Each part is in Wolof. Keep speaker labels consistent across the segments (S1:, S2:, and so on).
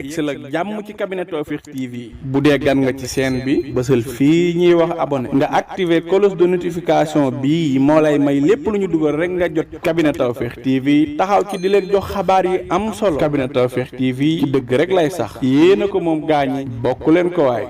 S1: yegsi la jàmm ci cabinet Tawfekh TV bu dee gan nga ci chaîne bi bësal fii ñuy wax abonné nga activer cloche de notification bii moo lay may lépp lu ñu dugal rek nga jot cabinet Tawfekh TV taxaw ci di leen jox xabaar yi am solo cabinet Tawfekh TV ci dëgg rek lay sax yéena ko moom gaañi bokk leen ko waay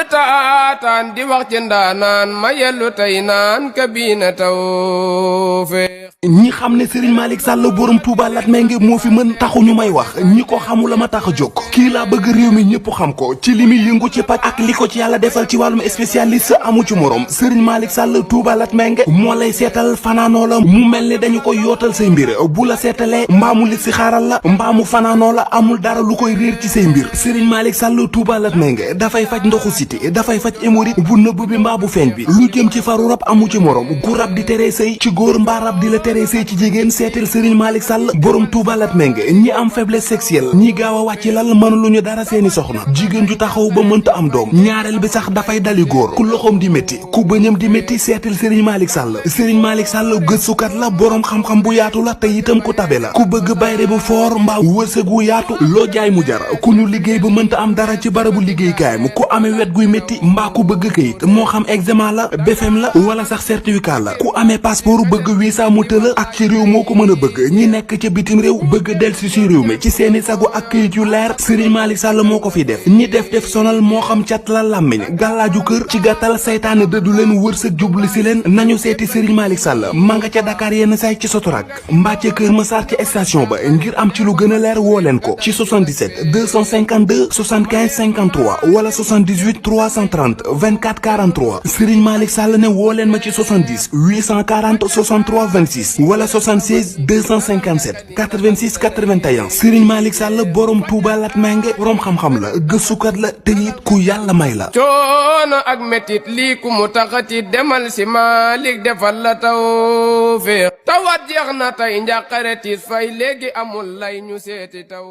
S2: taataan di wax ci ndaanaan ma yellu tey naan Kabine Tawfekh
S3: ñi xam ne Serigne Malick Sall borom Touba Latmingué moo fi mën taxu ñu may wax ñi ko xamula ma tax a jóg kii laa bëgg réew mi ñëpp xam ko ci li muy yëngu ci paj ak li ko ci yàlla defal ci wàllum spécialiste amu ci morom Serigne Malick Sall Touba Latmingué moo lay seetal fanaanoo la mu mel ni dañu koy yootal say mbir bu la seetalee mbaamu li si xaaral la mbaamu fanaanoo la amul dara lu koy réer ci say mbir Serigne Malick Sall Touba Latmingué dafay faj ndoxu siti dafay faj hémorroïde bu nëbb bi mbaa bu feeñ bi lu jëm ci faru rab amu ci morom gu rab di tere sëy ci góor mbaa rab di la tere sëy ci jigéen seetal Serigne Malick Sall borom Touba Latmingué ñi am faiblesse sexuelle ñi gaaw a wàcc lal mënuluñu dara seeni soxna jigéen ju taxaw ba mënta am doom ñaareel bi sax dafay dali góor ku loxoom di métti ku bëñam di métti seetal Serigne Malick Sall Serigne Malick Sall gëstukat la borom xam-xam bu yaatu la te itam ku tabe la ku bëgg bayre bu foor mbaa wërsëg wu yaatu loo jaay mu jar ku ñu liggéey ba mënta am dara ci barabu liggéeykaayam ku amee wet guy métti mbaa ku bëgg kayit moo xam examen la BFEM la wala sax certificat la ku amee passeport bëgg visa mu tëla ak ci réew moo ko mën a bëgg ñi nekk ca bitim réew bëgg delsi ci réew mi ci seeni sagu ak kayit yu leer Serigne Malick Sall moo ko fi def ñi def sonal moo xam cat la làmmiñ gàllaaju kër ci gàttal saytaane dëddu leen wërsëg jubli si leen nañu seeti Serigne Malick Sall ma nga ca Dakar yenn saay ci Sotorak mbaa ca Kër Massar ci station ba ngir am ci lu gën a leer woo leen ko ci 77 252 75 53 wala 78 330 24 43 Serigne Malick Sall ne woo leen ma ci 70 840 63 26 wala 76 257 86 81 Serigne Malick Sall borom Touba Latmingué borom xam-xam la gëstukat la te it ku yàlla may la.
S2: coono ak metit lii ku mu taxati demal si Malick defal la Tawfekh tawat jeex na tey njàqare tiis fay léegi amul lay ñu seeti taw.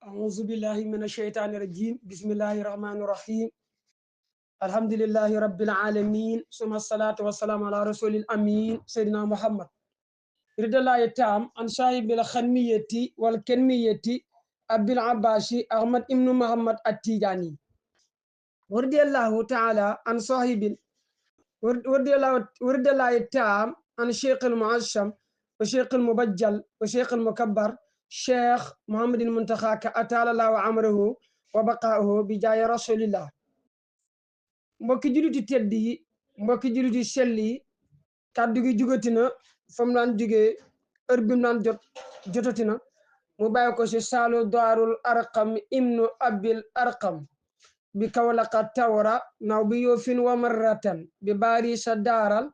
S4: أعوذ بالله من الشيطان الرجيم بسم الله الرحمن الرحيم الحمد لله رب العالمين ثم الصلاة والسلام على رسول الأمين سيدنا محمد رضي الله التام عن صاحب الخنمية والكنمية أبي العباس أحمد ابن محمد التيجاني ورضي الله تعالى عن صاحب ورضي الله التام عن الشيخ المعظم والشيخ المبجل والشيخ المكبر cheikh Mouhamadul Muntaxa ka ataalallahu amrahu wa baqaahu bi jaay rasulillah mbokki juliti tedd yi mbokki juliti sell yi kàddu gi jugatina fa mu daan jugee heure bi mu daan jotatina mu bàyyi ko si saalu daarul arqam ibnu abil arqam bi kawlaqa tawra naw bi yoofin wa marratan bi baari sa daaral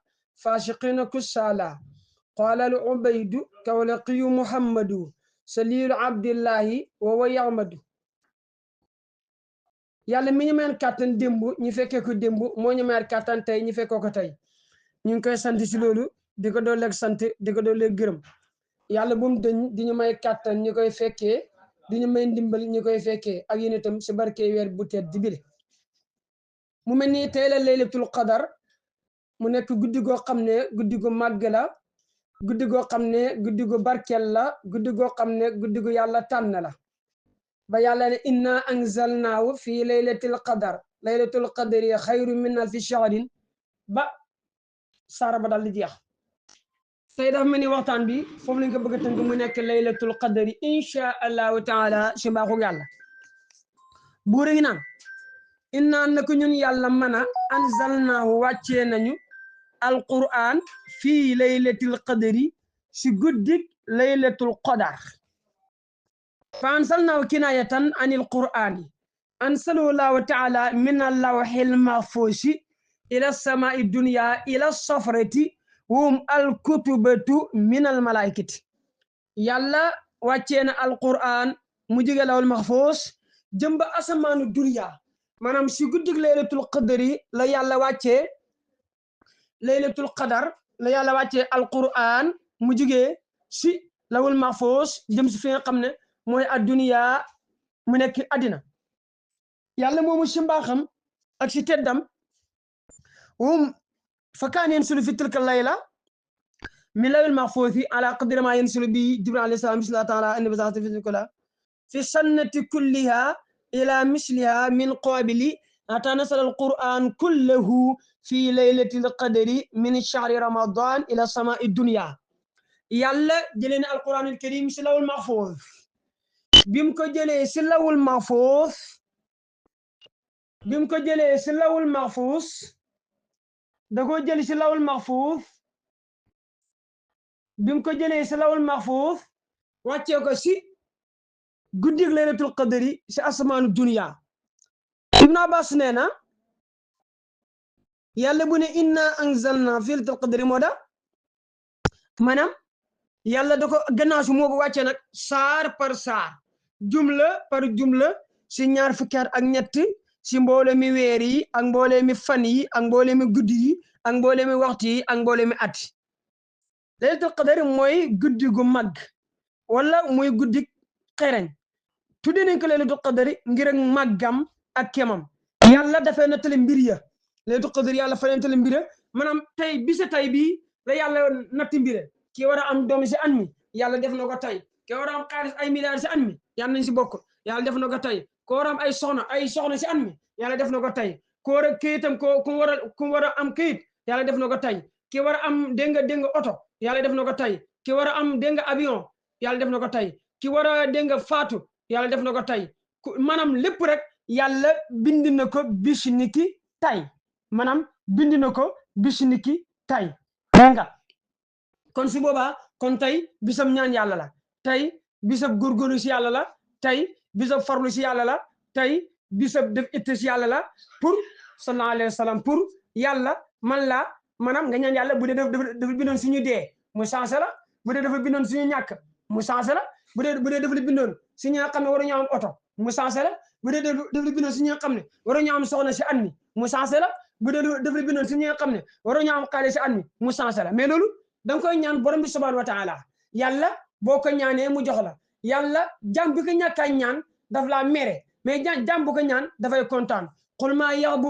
S4: fasiqina kusala qaala lu ubaydu kawlaqiyu muhammadu salilu abdillahi wa yahmadu yàlla mi ñu meen kàttan démb ñu fekkee ko démb moo ñu meen kàttan tey ñu fekkoo ko tey ñu ngi koy sant si loolu di ko dooleeg sant di ko dooleeg gërëm yàlla bu mu dëñ di ñu may kàttan ñu koy fekkee di ñu may ndimbal ñu koy fekkee ak yéen itam si barke weer bu tedd di bile mu mel ni tey la laylatul qadar mu nekk guddi goo xam ne guddi gu màgg la guddi goo xam ne guddi gu barkel la guddi goo xam ne guddi gu yàlla tànn la ba yàlla ne inna anzalnaahu fii laylatil qadar laylatul qadri xayru min alfi shahrin ba saara ba dal di jeex tey dafa mel ni waxtaan bi foofu lañ ko bëgg a tënk mu nekk laylatul qadri insha allahu taala si mbaaxu yàlla buur ngi naan inna nako ñun yàlla mën a anzalnaahu wàccee nañu alquran fii laylatil qadri si guddik laylatul qadar fa ansalnaahu kinayatan anil qur'ani ansalahu llahu taala min allawhil mahfuusi ila samai dunya ila safrati hum alkutubatu min almalaikati yàlla wàccee na alquran mu jóge lawul mahfuus jëmba asamaanu dunya maanaam si guddik laylatul qadri la yàlla wàccee laylatul qadar la yàlla wàccee alquran mu jugee si lawul mahfuus jëm si fi nga xam ne mooy adduniya mu nekk addina yàlla moomu si mbaaxam ak si teddam fa kaaneen sulu fi tilka layla من لوح المحفوظ على قدر ما ينزل به جبريل عليه السلام بسم الله تعالى أن بزاعة في السنة كلها إلى مثلها من قابل حتى نزل القرآن كله في ليلة القدر من شهر رمضان إلى سماء الدنيا يلا جلنا القرآن الكريم سلو المحفوظ بيمكو جلي سلو المحفوظ بيمكو جلي سلو المحفوظ دكو جلي سلو المحفوظ بيمكو جلي سلو المحفوظ واتيوكو سي guddig laylatul qadri si asamaanu dunya ibn abbas nee na yàlla bu ne inna anzalna fi laylatul qadri moo da maanaam yàlla da ko gannaaw si moo ko wàcce nag saar par saar jumla par jumla si ñaar fukki at ak ñett si mboole mi weer yi ak mboole mi fan yi ak mboole mi guddi yi ak mboole mi waxtu yi ak mboole mi at laylatul qadri mooy guddi gu mag wala mooy guddi xereñ tudde nañ ko laylatul qadri ngir ak màggam ak kemam yàlla dafay nettali mbir ya laylatul qadri yàlla fa nettali mbir ya maanaam tey bisa tey bii la yàlla natti mbire kii war a am doom si an mi yàlla def na ko tey kii war a am xaalis ay milliards si an mi yàlla nañ si bokk yàlla def na ko tey ko war a am ay soxna si an mi yàlla def na ko tey ko war a këyitam ku war a am këyit yàlla def na ko tey ki war a am dégg nga oto yàlla def na ko tey ki war a am dégg nga avion yàlla def na ko tey ki war a dégg nga faatu yàlla def na ko tey maanaam lépp rek yàlla bind na ko bis ni ki tey maanaam bind na ko bis ni ki tey nga kon su boobaa kon tey bisab ñaan yàlla la tey bisab góorgóorlu si yàlla la tey bisab farlu si yàlla la tey bisab def itte si yàlla la pour sallallahu alayhi wa sallam pour yàlla man la maanaam nga ñaan yàlla bu dee dafa bindoon suñu dee mu changé la bu dee dafa bindoon suñu ñàkk mu changé la bu dee dafa la bindoon si ñi nga xam ne waruñu am oto mu changé la bu dee dafa la bindoon si ñi nga xam ne waruñu am soxna si at mi mu changé la bu dee dafa la bindoon si ñi nga xam ne waruñu am xaalis si at mi mu changé la mais loolu da nga koy ñaan borom bi subhanahu wa taala yàlla boo ko ñaanee mu jox la yàlla jàmm bi ko ñàkk a ñaan daf laa mere mais jàmm bu ko ñaan dafay kontaan qul maa yaxbu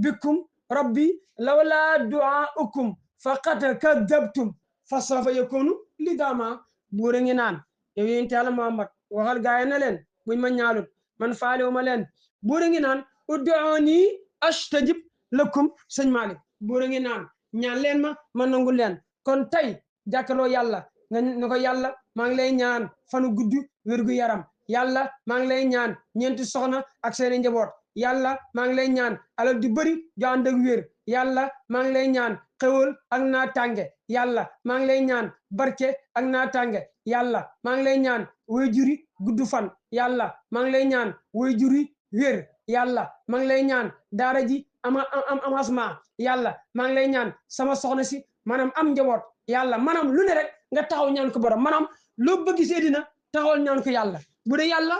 S4: bikum rabbi lawla duaukum faqad kadabtum fa sawfa yakunu lidama buura ngi naan yow yéen yàlla Muhammad waxal gaay na leen buñ ma ñaalut man faalewu ma leen buura ngi naan ud'uuni astajib lakum sëñ Malick buura ngi naan ñaan leen ma nangu leen kon tey jàkkaloo yàlla nga ko yàlla maa ngi lay ñaan fanu gudd wérgu yaram yàlla maa ngi lay ñaan ñeenti soxna ak seeni njaboot yàlla maa ngi lay ñaan alal du bëri ju ànd ak wér yàlla maa ngi lay ñaan xewal ak naataange yàlla maa ngi lay ñaan barke ak naataange yàlla maa ngi lay ñaan way juri gudd fan yàlla maa ngi lay ñaan way juri wér yàlla maa ngi lay ñaan daara ji am asma yàlla maa ngi lay ñaan sama soxna si maanaam am njaboot yàlla maanaam lu ne rek nga taxaw ñaan ko borom maanaam loo bëgg see dina taxawal ñaan ko yàlla bu dee yàlla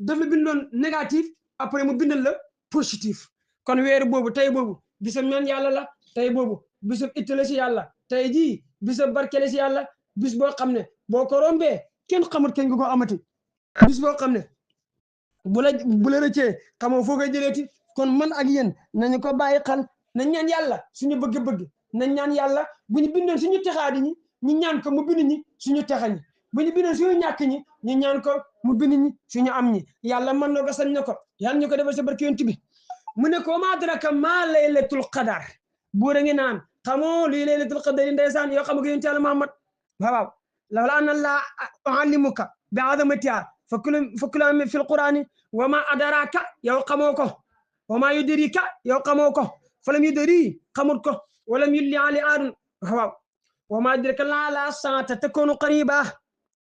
S4: dafa bindoon négatif après mu bindal la positif kon weeru boobu tey boobu bisam ñaan yàlla la tey boobu bisab ittale si yàlla tey jii bisab barkele si yàlla bis boo xam ne boo ko rombee kenn xamut kenn nga ko amati bis boo xam ne bu la rëccee xamoo foo koy jëleeti kon man ak yéen nañu ko bàyyi xel nañ ñaan yàlla suñu bëgg-bëgg nañ ñaan yàlla bu ñu bindoon suñu texaadi ñi ñu ñaan ko mu bind ñi suñu texa ñi bu ñu bindoon suñu ñàkk ñi ñu ñaan ko mu bind ñi suñu am ñi yàlla mën na ko sañ na ko yàlla ñu ko defal sa barke yonent bi mu ne ko ma adraka ma laylatul qadar buura ngi naan xamoo luy laylatul qadar yi ndeysaan yoo xam nga yonent yàlla Muhammad waaw lawla anna Allah uallimuka bi azamatiha fakula fi alqurani wa ma adraka yow xamoo ko wa ma yudrika yow xamoo ko falam yudri xamut ko walam yulli ali aadun waaw wa ma adraka la saata takunu qariba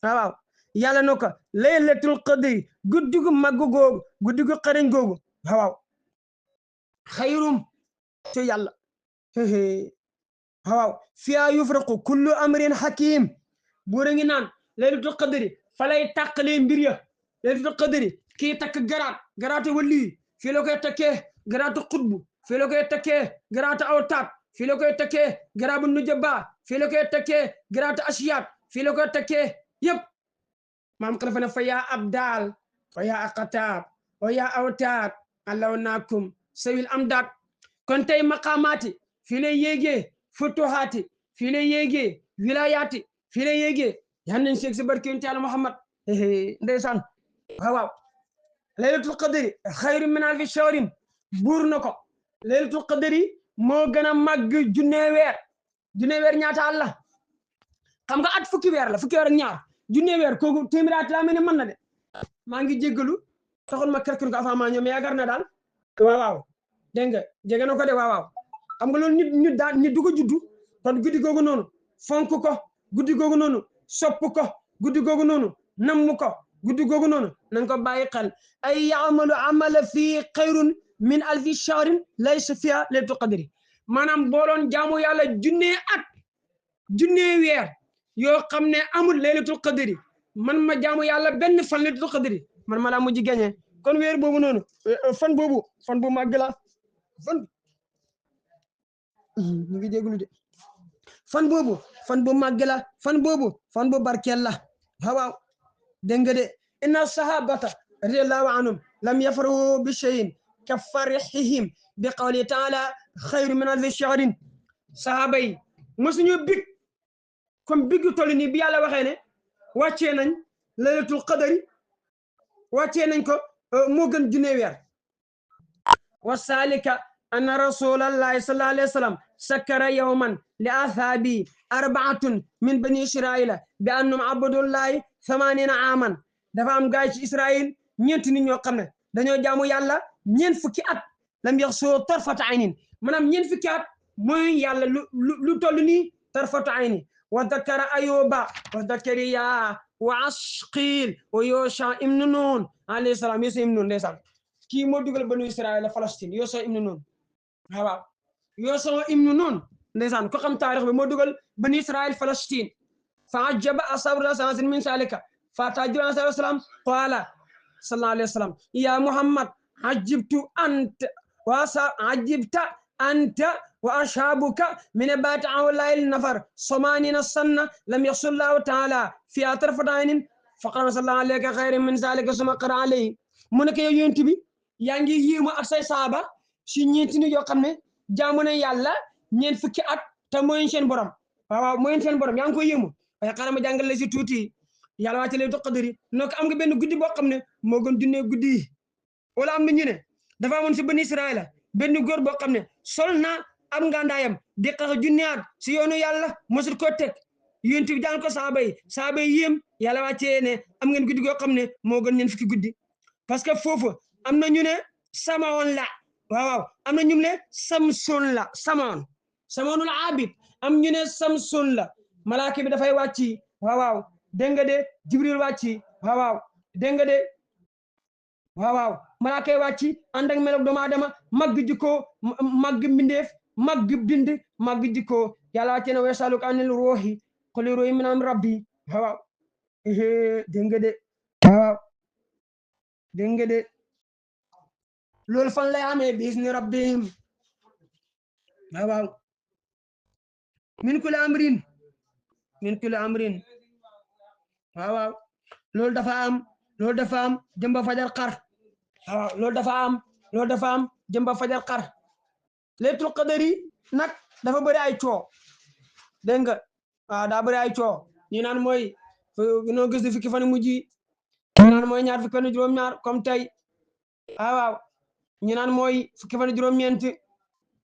S4: waaw yàlla no ko laylatul qadri guddigu maggu googu guddigu xarañ googu waaw xayrum to yàlla waaw fiya yufraqu kullu amrin hakim buura ngi naan laylatul qadri falay tàqalee mbir ya laylatul qadri kii takk garaatu wali fii la koy takkee garaatu xutbu fii la koy takkee garaatu awtaat fii la koy takkee garaabu nujaba fii la koy takkee garaatu asiyaat fii la koy takkee yëpp maam xalifa ne fa yaa abdaal wa yaa aqataab wa yaa awtaat allaw naakum sawil amdaat kon tey maqaamaati fii lay yéegee futuhaati fii lay yéegee wilayaati fii la yéegee yan nañ seeg si barke yonent Yàlla Muhammad ndeysaan waaw laylatul qadri xayru min alfi shahrin buur na ko laylatul qadri moo gën a màgg junne weer ñaata at la xam nga at fukki weer la fukki weer ak ñaar junne weer kooku téeméeri at laa mel ne mën na de maa ngi jéggalu taxul ma calcul ko avant maa ñoom yaakaar na daal waaw dégg nga jege na ko de waaw xam nga loolu nit du ko juddu kon guddi googu noonu fonk ko guddi googu noonu sopp ko guddi googu noonu namm ko guddi googu noonu nañ ko bàyyi xel ay yaamalu amala fii xayrun min alfi shahrin laysa fiha laylatul qadri maanaam booloon jaamu yàlla junne weer yoo xam ne amul laylatul qadri man ma jaamu yàlla benn fan laylatul qadri man ma laa mujj gañe kon weer boobu noonu fan bu màgg la ñu ngi déglu de fan bu màgg la fan bu barkeel la waaw dégg nga de inna sahabata radiyallahu anhum lam yafrahu bi shay'in ka farihihim bi qawli taala xayru min alfi shahrin sahaba yi mosuñu big comme biggu toll nii bi yàlla waxee ne wàccee nañ laylatul qadri wàccee nañ ko moo gën junne weer wa salika anna rasulallahi sallallahu alayhi wa sallam sakkara yawman li athaabi arbaatun min bani israila bi annum abudullahi 80 aaman dafa am gaay ci Israël ñeenti nit ñoo xam ne dañoo jaamu yàlla ñeent fukki at lam yaxsoo tarfata aynin maanaam ñeent fukki at mooy yàlla lu toll nii tarfata ayni wa dakara ayoba wa zakariya wa asqil wa yosha ibnu nun alayhi salaam yosha ibnu nun ndeysaan kii moo dugal banu Israël Palestine yosha ibnu nun waaw yosha ibnu nun ndeysaan ko xam taarix bi moo dugal banu Israël Palestine fa ajaba ashabu rasul min salika فأتى جبريل عليه السلام قال صلى الله عليه وسلم يا محمد عجبت أنت وأصحابك من بات هؤلاء النفر 80 سنة لم يحصل الله تعالى في طرفة عين فقال صلى الله عليه خير من ذلك ثم قرأ عليه mu ne ko yow yonent bi yaa ngi yéemu ak say saaba si ñeenti nit yoo xam ne jaamu na yàlla ñeent fukki at te mooy seen borom waaw mooy seen borom yaa ngi ko yéemu waaye xaaral ma jàngal la si tuuti yàlla wàcce laylatul qadri noo ko am nga benn guddi boo xam ne moo gën junne guddi yi wala am na ñu ne dafa amoon si bani Israëla benn góor boo xam ne sol na am ngandaayam di xeex junne at si yoonu yàlla mosul ko teg yonent bi jàng ko saaba yi yéem yàlla wàccee ne am ngeen guddi goo xam ne moo gën ñeen fukki guddi parce que foofu am na ñu ne samaon la waaw am na ñu ne samson la samonul abid am ñu ne samson la malaaka bi dafay wàcci waaw dégg nga de jibril wàcci waaw dégg nga de waaw malaaka yi wàcci ànd ak meloog doomu aadama mag jikko mag mbindeef mag bind mag jikko yàlla wàcce ne weesaluk anil ruuhi qul ruuhi min amri rabbi waaw dégg nga de waaw dégg nga de loolu fan lay amee bisni rabbihim waaw min kulli amrin waaw loolu dafa am jëmba fajar xar waaw loolu dafa am jëmba fajar xar laylatul qadri nag dafa bëri ay coow dégg nga waaw daa bëri ay coow ñu naan mooy noo gis di fukki fan mujj ñu naan mooy ñaar fukki fan juróom-ñaar comme tey waaw ñu naan mooy fukki fan juróom-ñeent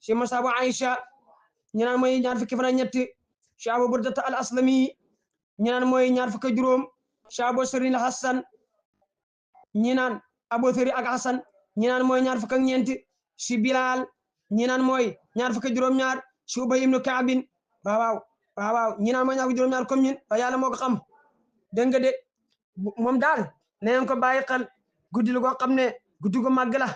S4: si masaabu Aïcha ñu naan mooy ñaar fukki fan ak ñett si Abu Burdata al Aslami ñu naan mooy ñaar fukki juróom si Abu Sarin al Hassan ñi naan Abu Thari ak Hassan ñi naan mooy ñaar fukki ak ñeent si Bilal ñi naan mooy ñaar fukki juróom-ñaar si Ubay ibnu Kaabin waaw ñi naan mooy ñaar fukki juróom-ñaar comme ñun yàlla moo ko xam dégg nga de moom daal nañ ko bàyyi xel guddi lu ko xam ne guddi gu màgg la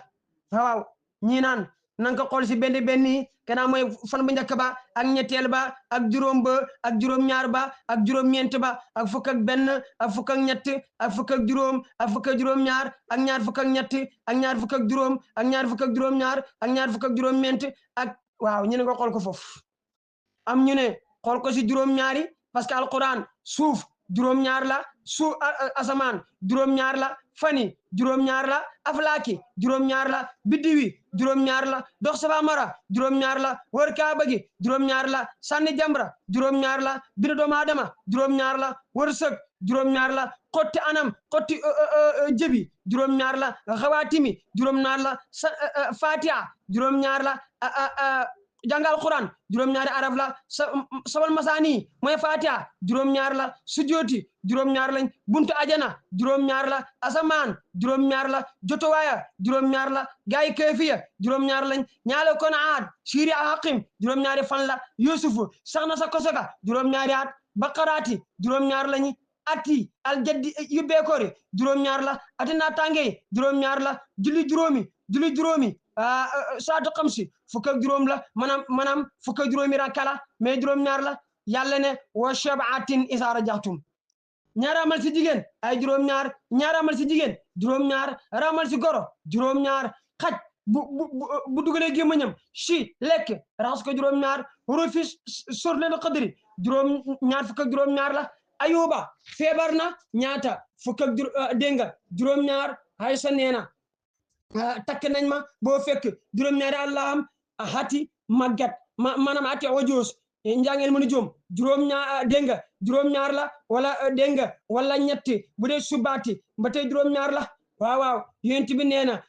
S4: waaw ñi naan na nga ko xool si benn kanaa mooy fan bu njëkk ba ak ñetteel ba ak juróom ba ak juróom-ñaar ba ak juróom-ñeent ba ak fukk ak benn ak fukk ak ñett ak fukk ak juróom ak fukk ak juróom-ñaar ak ñaar fukk ak ñett ak ñaar fukk ak juróom ak ñaar fukk ak juróom-ñaar ak ñaar fukk ak juróom-ñeent ak waaw ñu ne nga xool ko foofu am ñu ne xool ko si juróom-ñaari parce que alquran suuf juróom-ñaar la suuf asamaan juróom-ñaar la fani juróom-ñaar la aflaaki juróom-ñaar la biddiwi juróom-ñaar la dox safa mara juróom-ñaar la wër kaaba gi juróom-ñaar la sànni jamra juróom-ñaar la bind doomu aadama juróom-ñaar la wërsëg juróom-ñaar la xotti anam xotti jëbi juróom-ñaar la xawaatimi juróom-ñaar la fatiha juróom-ñaar la jàngal Quran juróom-ñaari araf la sabal masaani mooy fatiha juróom-ñaar la sujooti juróom-ñaar lañ buntu ajana juróom-ñaar la asamaan juróom-ñaar la jotowaaya juróom-ñaar la gaay keefiya juróom-ñaar lañ ñaale kon aad siiri a haqim juróom-ñaari fan la yusufu sax na sa kosoga juróom-ñaari at baqaraati juróom-ñaar lañi ati aljaddi yubbeekoori juróom-ñaar la ati naatangey juróom-ñaar la julli juróomi saatu xamsi fukk ak juróom la maanaam fukk ak juróomi rakka la mais juróom-ñaar la yàlla ne wa shabatin isa rajaxtum ñaar amal si jigéen ay juróom-ñaar ñaar amal si jigéen juróom-ñaar ramal si goro juróom-ñaar xaj bu dugalee gémmañam si lekk raxas ko juróom-ñaar rufi sur leen xadri juróom-ñaar fukk ak juróom-ñaar la ayuba feebar na ñaata fukk ak juróom-ñaar ay sa neena takk nañ ma boo fekk juróom-ñaari allaham hati màggat maanaam ati wajoos njàngeel mënu joom juróom-ñaar la wala wala ñetti bu dee subaati ba tey juróom-ñaar la waaw yonent bi nee na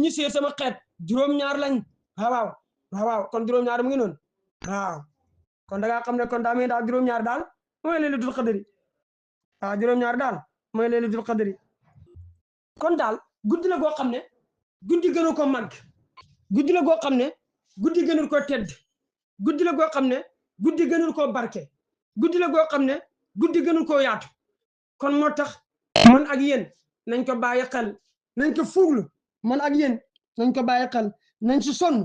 S4: ñi seet sama xeet juróom-ñaar lañ waaw kon juróom-ñaar mu ngi noonu waaw kon da ngaa xam ne kon daa mel daal juróom-ñaar daal mooy laylatul qadri waaw juróom-ñaar daal mooy laylatul qadri kon daal guddi la goo xam ne guddi gënu ko màgg guddi la goo xam ne guddi gënul ko tedd guddi la goo xam ne guddi gënul koo barke guddi la goo xam ne guddi gënul koo yaatu kon moo tax man ak yéen nañ ko bàyyi xel nañ ko fuuglu man ak yéen nañ ko bàyyi xel nañ si sonn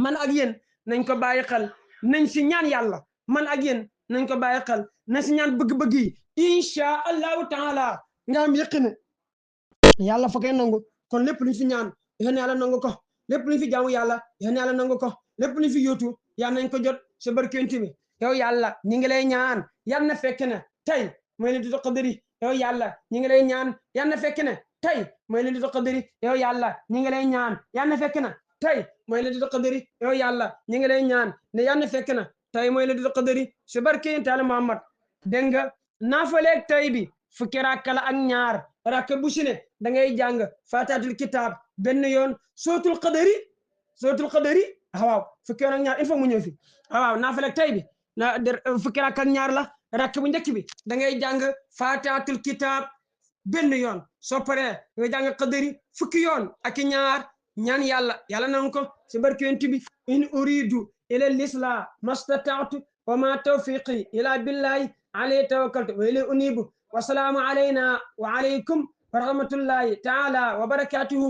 S4: man ak yéen nañ ko bàyyi xel nañ si ñaan yàlla man ak yéen nañ ko bàyyi xel nañ si ñaan bëgg-bëgg yi insha allahu taala nga am yëqine yàlla fa koy nangu kon lépp luñ fi ñaan yéen yàlla nangu ko lépp luñ fi jaamu yàlla yéen yàlla nangu ko lépp luñ fi yóotu yàlla nañ ko jot sa barkeenti bi yow yàlla ñi ngi lay ñaan yàlla na fekk ne tey mooy laylatul qadri yow yàlla ñi ngi lay ñaan yàlla na fekk ne tey mooy laylatul qadri yow yàlla ñi ngi lay ñaan yàlla na fekk ne tey mooy laylatul qadri yow yàlla ñi ngi lay ñaan ne yàlla na fekk ne tey mooy laylatul qadri sa barkeenti Yàlla Muhammad dégg nga naafaleeg tey bi fukki rakka la ak ñaar rakka bu si ne da ngay jàng fatihatul kitab benn yoon sootul qadari waaw fukki yoon ak ñaar il faut mu ñëw fi waaw naafaleeg tey bi fukki rakka ak ñaar la rakk bu njëkk bi da ngay jàng fatihatul kitab benn yoon soo paree nga jàng qadari fukki yoon ak ñaar ñaan yàlla nangu ko si barke yonent bi in uridu ila lisla mastataatu wa ma tawfiqi ila billahi alayhi tawakkaltu wa ilayhi unibu wasalaamu alayna wa alaykum wa rahmatullahi taala wa barakatuhu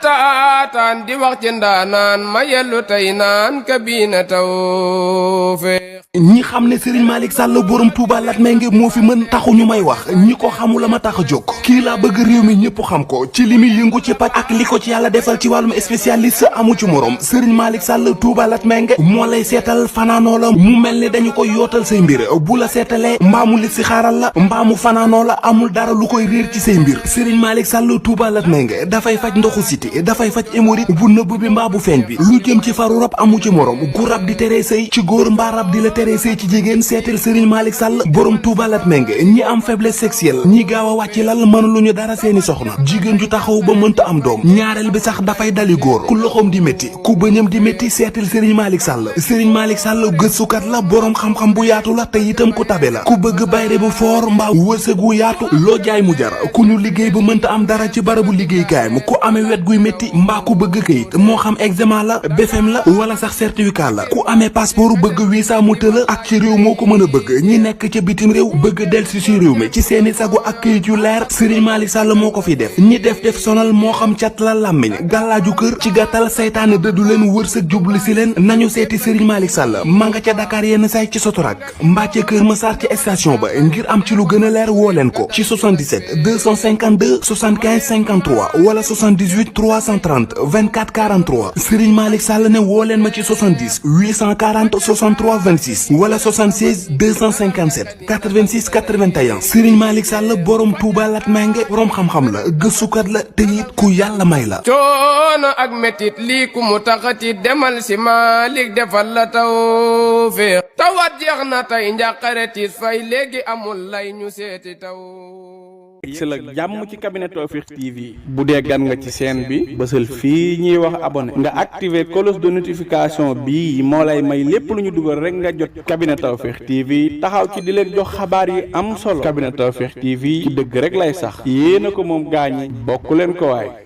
S2: taataan di wax ci ndaanaan ma yellu tey naan kabina tawfiq
S3: ñi xam ne Serigne Malick Sall borom Touba Latmingué moo fi mën taxu ñu may wax ñi ko xamul la ma tax a jóg kii laa bëgg réew mi ñëpp xam ko ci li muy yëngu ci paj ak li ko ci yàlla defal ci wàllum spécialiste amu ci morom Serigne Malick Sall Touba Latmingué moo lay seetal fanaanoo la mu mel ni dañu koy yootal say mbir bu la seetalee mbaamu li si xaaral la mbaamu fanaanoo la amul dara lu koy réer ci say mbir Serigne Malick Sall Touba Latmingué dafay faj ndoxu siti dafay faj hémorroïde bu nëbb bi mbaa bu feeñ bi lu jëm ci faru rab amu ci morom gu rab di teree sëy ci góor mbaa rab di la teree sëy ci jigéen seetal Serigne Malick Sall borom Touba Latmingué ñi am faiblesse sexuelle ñi gaaw a wàcc lal mënuluñu dara seeni soxna jigéen ju taxaw ba mënta am doom ñaareel bi sax dafay dali góor ku loxoom di métti ku bëñam di métti seetal Serigne Malick Sall Serigne Malick Sall gëstukat la borom xam-xam bu yaatu la te itam ku tabe la ku bëgg bayre bu foor mbaa wërsëg wu yaatu loo jaay mu jar ku ñu liggéey ba mënta am dara ci barabu liggéeykaayam ku amee wet guy métti mbaa ku bëgg kayit moo xam examen la BFEM la wala sax certificat la ku amee passeport bëgg visa mu tëla ak ci réew moo ko mën a bëgg ñi nekk ca bitim réew bëgg delsi si réew mi ci seeni sago ak kayit yu leer Serigne Malick Sall moo ko fi def ñi def sonal moo xam cat la làmmiñ gàllaaju kër ci gàttal saytaane dëddu leen wërsëg jublu si leen nañu seeti Serigne Malick Sall ma nga ca Dakar yenn say ci Sotorak mbaa ca Kër Massar ci station ba ngir am ci lu gën a leer woo leen ko ci 77 252 75 53 wala 78 330 24 43 Serigne Malick Sall ne woo leen ma ci 70 840 63 26 86 wala 76 257 86 81 Serigne Malick Sall borom Touba Latmingué borom xam-xam la gëstukat la te it ku yàlla may la.
S2: coono ak metit lii ku mu taxati demal si Malick defal la tawfeex tawat jeex na tey njàqare tiis fay léegi amul lay ñu seeti taw.
S1: si la jàmm ci cabinet Tawfekh TV bu dee gan nga ci chaîne bi bësal fii ñuy wax abonné nga activer cloche de notification bi moo lay may lépp lu ñu dugal rek nga jot cabinet Tawfekh TV taxaw ci di leen jox xabaar yi am solo cabinet Tawfekh TV ci dëgg rek lay sax yéena ko moom gaañi bokk leen ko waay.